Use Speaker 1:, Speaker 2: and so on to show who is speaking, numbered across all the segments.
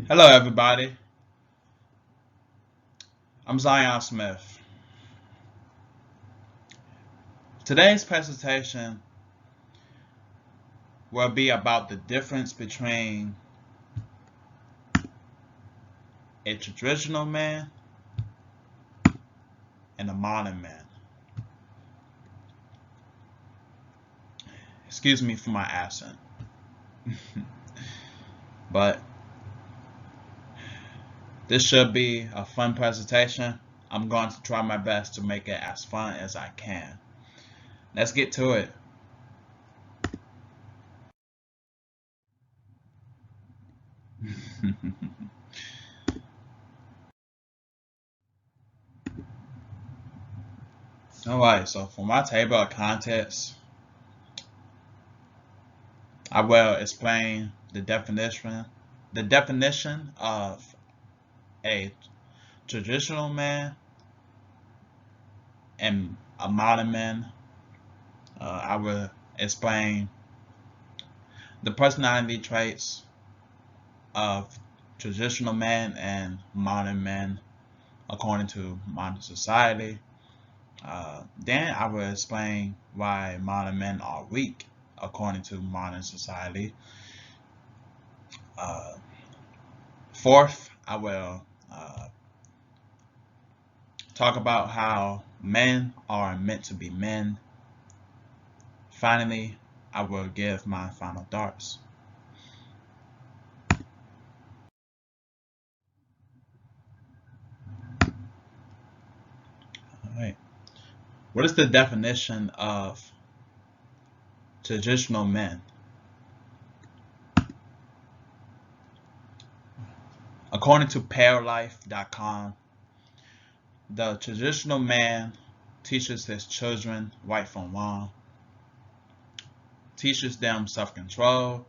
Speaker 1: Hello, everybody. I'm Zion Smith. Today's presentation will be about the difference between a traditional man and a modern man. Excuse me for my accent. But this should be a fun presentation. I'm going to try my best to make it as fun as I can. Let's get to it. Alright, so for my table of contents, I will explain the definition of a traditional man and a modern man. I will explain the personality traits of traditional man and modern men according to modern society. Then I will explain why modern men are weak according to modern society. Fourth, I will talk about how men are meant to be men. Finally, I will give my final thoughts. All right. What is the definition of traditional men? According to paralife.com, the traditional man teaches his children right from wrong, teaches them self-control,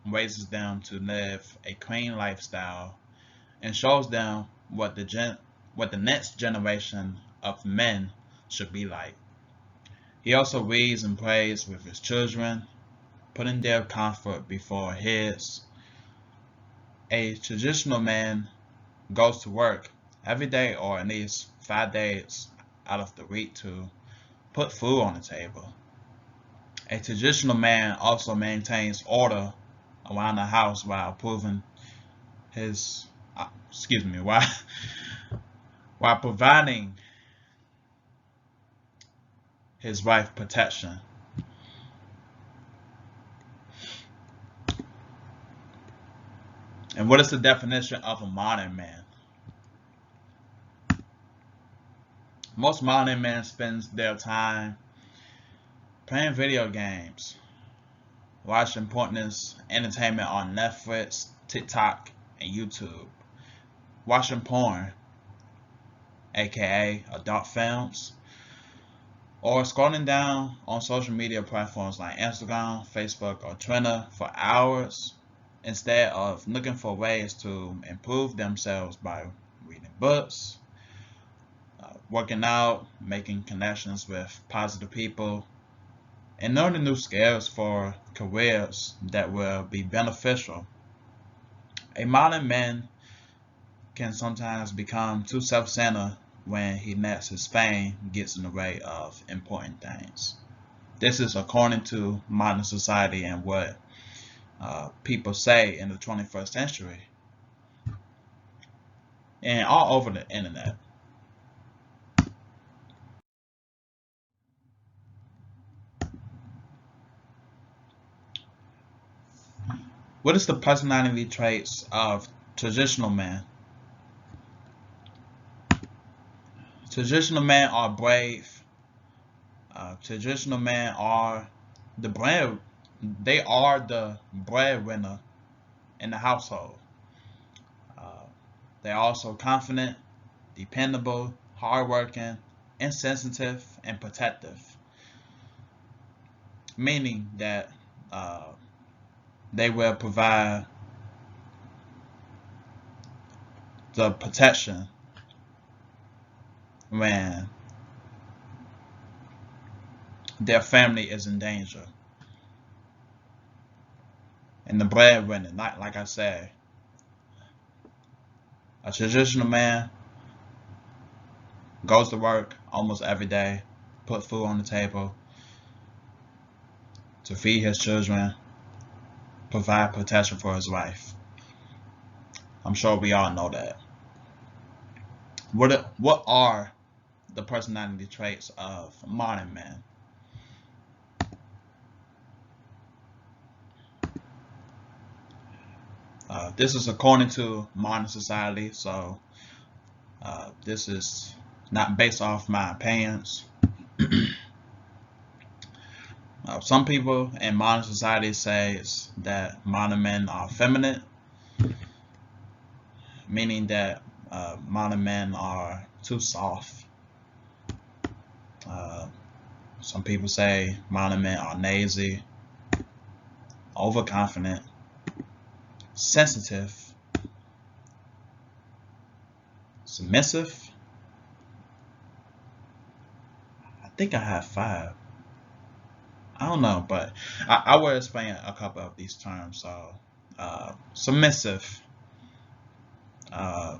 Speaker 1: raises them to live a clean lifestyle, and shows them what the next generation of men should be like. He also reads and prays with his children, putting their comfort before his. A traditional man goes to work every day or at least 5 days out of the week to put food on the table. A traditional man also maintains order around the house while proving his while providing his wife protection. And what is the definition of a modern man? Most modern men spend their time playing video games, watching pointless entertainment on Netflix, TikTok, and YouTube, watching porn, aka adult films, or scrolling down on social media platforms like Instagram, Facebook, or Twitter for hours instead of looking for ways to improve themselves by reading books, working out, making connections with positive people, and learning new skills for careers that will be beneficial. A modern man can sometimes become too self-centered when he lets his fame gets in the way of important things. This is according to modern society and what people say in the 21st century and all over the internet. What is the personality traits of traditional men? Traditional men are brave. Traditional men are the bread. They are the breadwinner in the household. Uh, they're also confident, dependable, hardworking, insensitive, and protective. Meaning that they will provide the protection when their family is in danger. And the breadwinner, like I said, A traditional man goes to work almost every day, put food on the table, to feed his children, provide protection for his wife. I'm sure we all know that. What are the personality traits of modern men? This is according to modern society, so this is not based off my opinions. Some people in modern society say that modern men are feminine, meaning that modern men are too soft. Some people say modern men are lazy, overconfident, sensitive, submissive. I think I have 5. I don't know, but I will explain a couple of these terms. So, submissive, uh,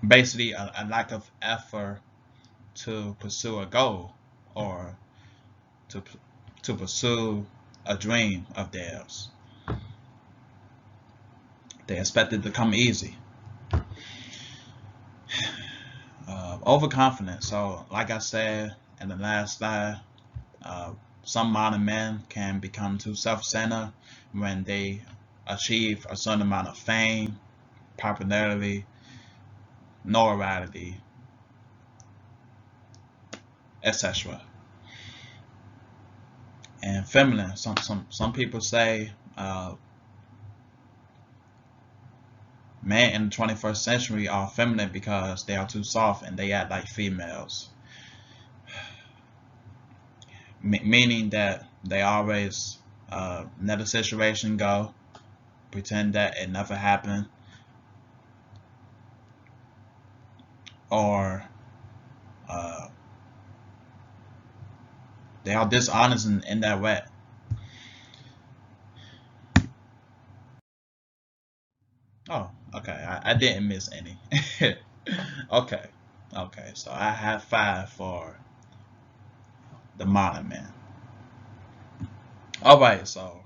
Speaker 1: basically a lack of effort to pursue a goal or to to pursue a dream of theirs. They expect it to come easy. Overconfident. So, like I said in the last slide, some modern men can become too self-centered when they achieve a certain amount of fame, popularity, notoriety, etc. And feminine. Some people say men in the 21st century are feminine because they are too soft and they act like females. Meaning that they always let a situation go, pretend that it never happened, or they are dishonest in that way. Oh, okay. I didn't miss any. Okay. Okay. So I have 5 for the modern man. All right. So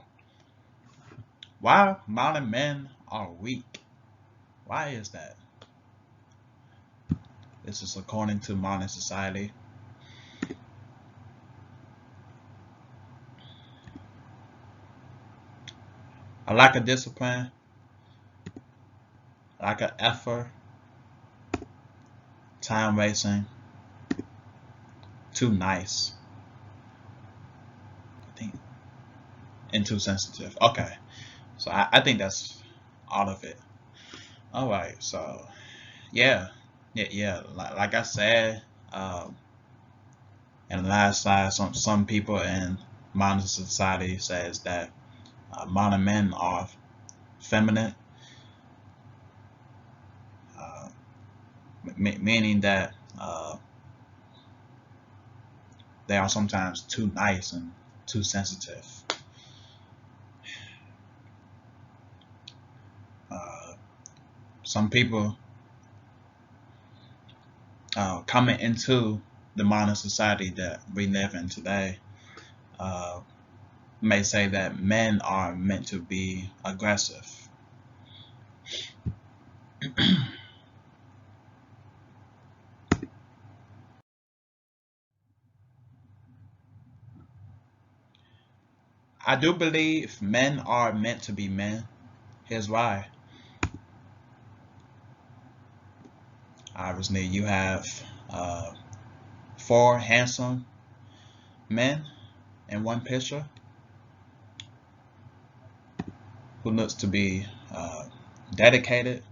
Speaker 1: why modern men are weak? Why is that? This is according to modern society. A lack of discipline, lack of effort, time wasting, too nice, I think, and too sensitive. Okay, so I think that's all of it. All right, so yeah. Like I said, in the last slide, some people in modern society says that modern men are feminine, uh, meaning that they are sometimes too nice and too sensitive. Uh, some people coming into the modern society that we live in today uh, may say that men are meant to be aggressive. I do believe men are meant to be men. Here's why. Obviously, you have 4 handsome men in one picture who looks to be dedicated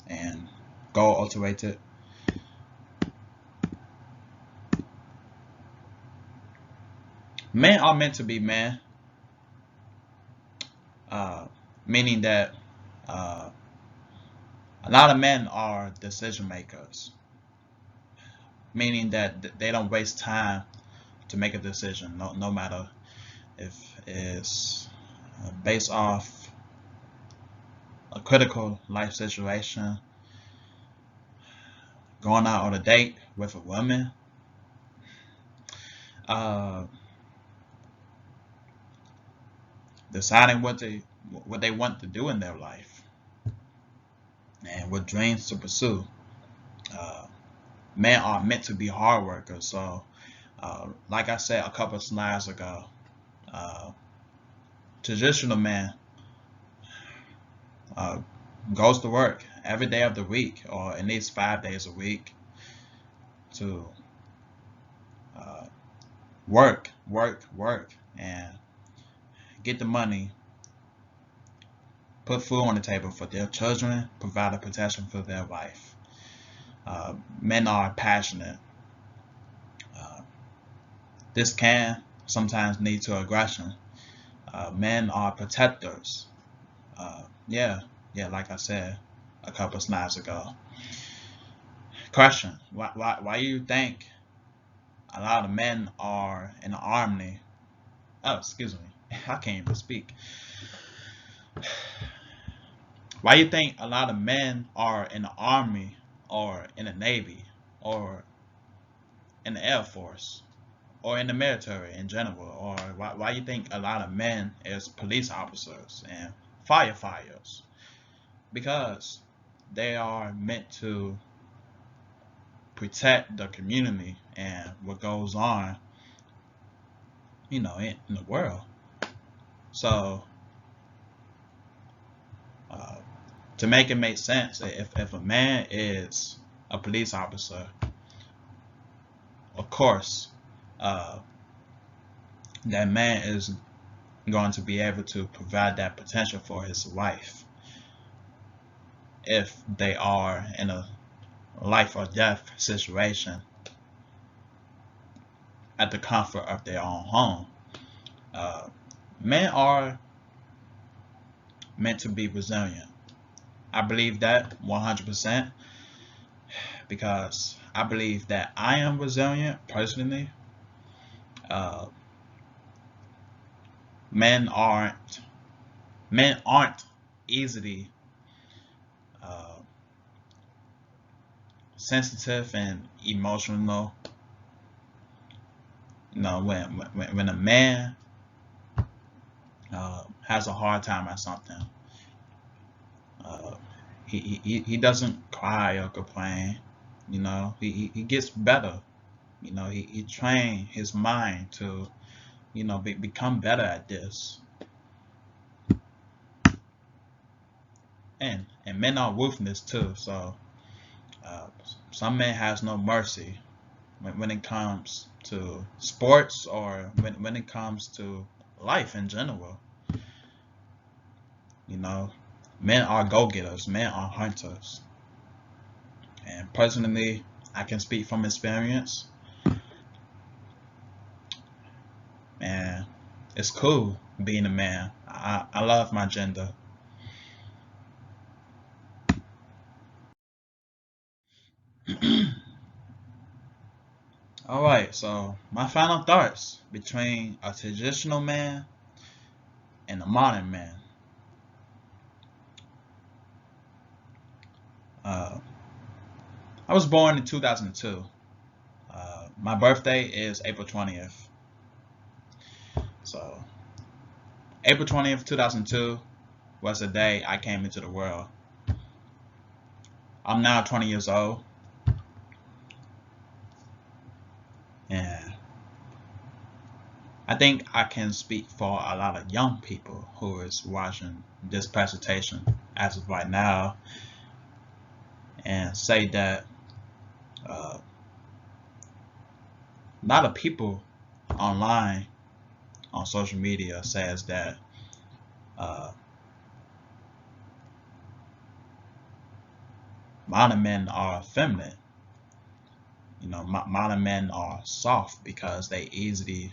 Speaker 1: and goal oriented. Men are meant to be men, meaning that uh, a lot of men are decision makers, meaning that they don't waste time to make a decision, no matter if it's based off a critical life situation, going out on a date with a woman, uh, deciding what they want to do in their life and what dreams to pursue. Uh, Men are meant to be hard workers. So, like I said a couple of slides ago, uh, traditional man uh, goes to work every day of the week, or at least 5 days a week, to uh, work, and get the money, put food on the table for their children, provide a protection for their wife. Men are passionate. Uh, this can sometimes lead to aggression. Men are protectors. Yeah, like I said a couple slides ago. Question: why you think a lot of men are in the army? Oh, excuse me, I can't even speak. Why you think a lot of men are in the army, or in the navy, or in the air force, or in the military in general? Or why you think a lot of men is police officers and firefighters? Because they are meant to protect the community and what goes on, in the world. So, uh, to make it make sense, if a man is a police officer, of course, uh, that man is going to be able to provide that potential for his wife if they are in a life or death situation at the comfort of their own home. Uh, Men are meant to be resilient. I believe that 100% because I believe that I am resilient personally. Uh, men aren't men aren't easily uh, sensitive and emotional. When a man has a hard time at something, uh, he doesn't cry or complain. He gets better. He trained his mind to become better at this. And men are ruthless too. So uh, some men has no mercy when it comes to sports, or when it comes to life in general. You know, Men are go-getters. Men are hunters. And personally, I can speak from experience. And it's cool being a man. I love my gender. All right, so my final thoughts between a traditional man and a modern man. Uh, I was born in 2002. My birthday is April 20th. So, April 20th, 2002 was the day I came into the world. I'm now 20 years old. And I think I can speak for a lot of young people who is watching this presentation as of right now, and say that a lot of people online on social media says that uh, modern men are feminine. Modern men are soft because they easily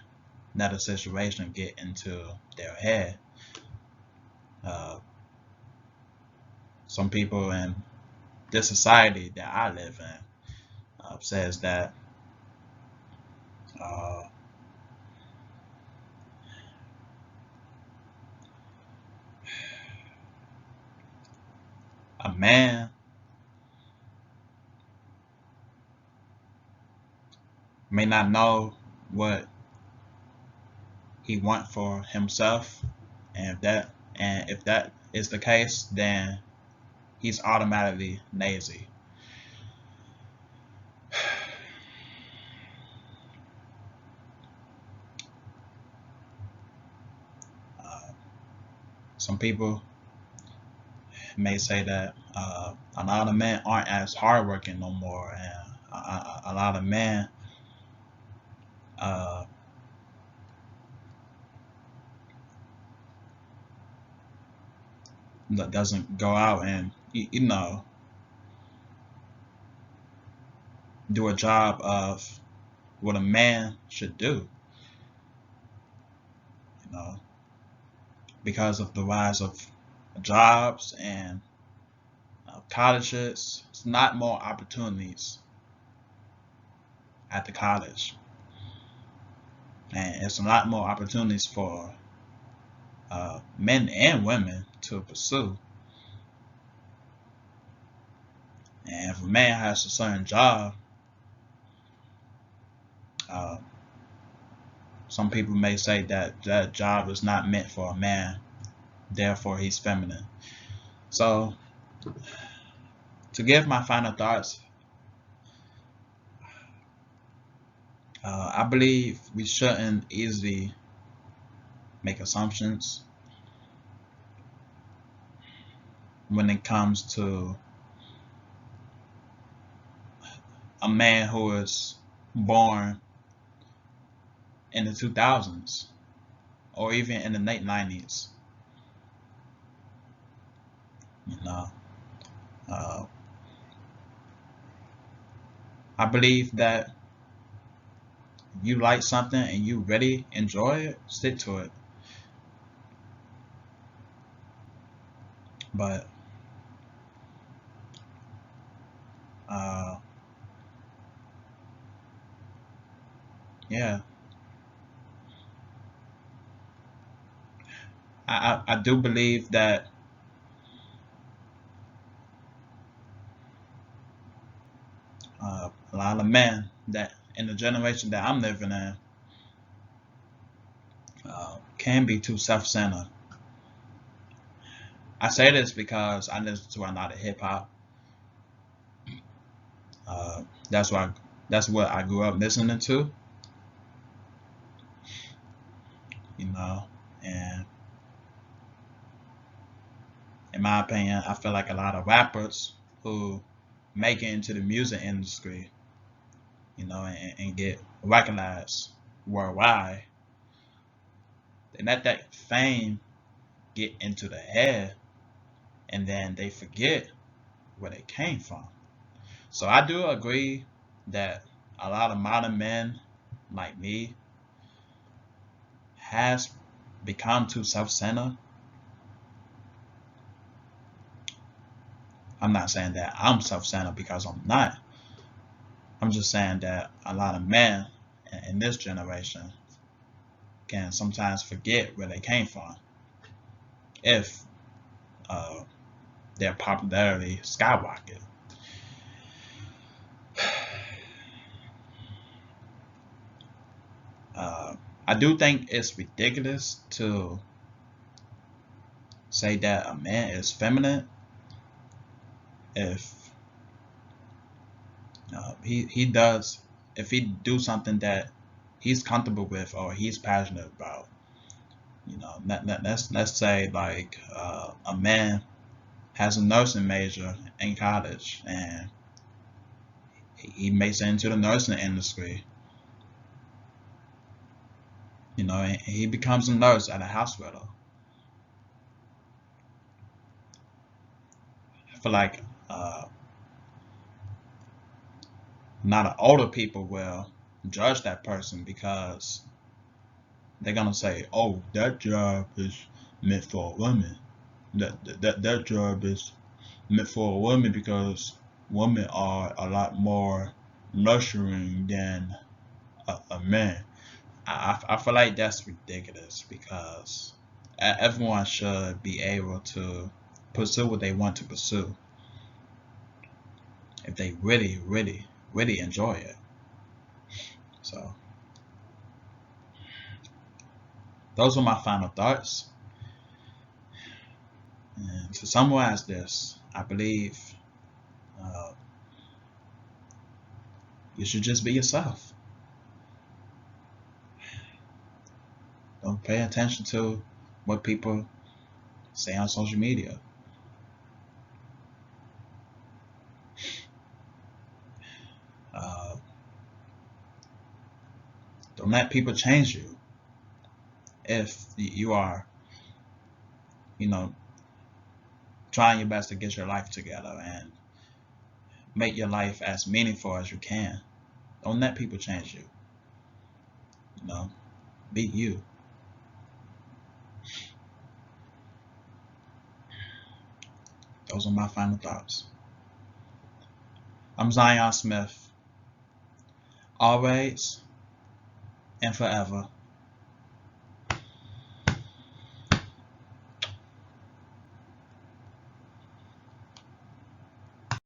Speaker 1: let a situation get into their head. Uh, some people in this society that I live in says that uh, man may not know what he wants for himself, and if that is the case, then he's automatically lazy. Some people may say that a lot of men aren't as hardworking no more, and a lot of men uh, that doesn't go out and do a job of what a man should do, you know, because of the rise of jobs and colleges. It's not more opportunities at the college, and it's a lot more opportunities for men and women to pursue. And if a man has a certain job, some people may say that that job is not meant for a man, therefore he's feminine. So, to give my final thoughts, I believe we shouldn't easily make assumptions when it comes to a man who is born in the 2000s or even in the late 90s. You know, I believe that if you like something and you really enjoy it, stick to it. But yeah, I do believe that a lot of men that in the generation that I'm living in can be too self-centered. I say this because I listen to a lot of hip hop. That's why that's what I grew up listening to. You know, and in my opinion, I feel like a lot of rappers who make it into the music industry, and get recognized worldwide, they let that fame get into the head, and then they forget where they came from. So I do agree that a lot of modern men like me has become too self-centered. I'm not saying that I'm self-centered because I'm not. I'm just saying that a lot of men in this generation can sometimes forget where they came from if uh, their popularity skyrocket. I do think it's ridiculous to say that a man is feminine if he does if he do something that he's comfortable with or he's passionate about. Let's say like a man has a nursing major in college and he makes it into the nursing industry. And he becomes a nurse at a hospital. I feel like a lot of older people will judge that person because they're gonna say, "Oh, that job is meant for a woman. That job is meant for a woman because women are a lot more nurturing than a man." I feel like that's ridiculous because everyone should be able to pursue what they want to pursue. if they really, really, really enjoy it. So those are my final thoughts. And to summarize this, I believe uh, you should just be yourself. Don't pay attention to what people say on social media. Uh, don't let people change you. If you are, you know, trying your best to get your life together and make your life as meaningful as you can, don't let people change you. You know, be you. Those are my final thoughts. I'm Zion Smith. Always and forever,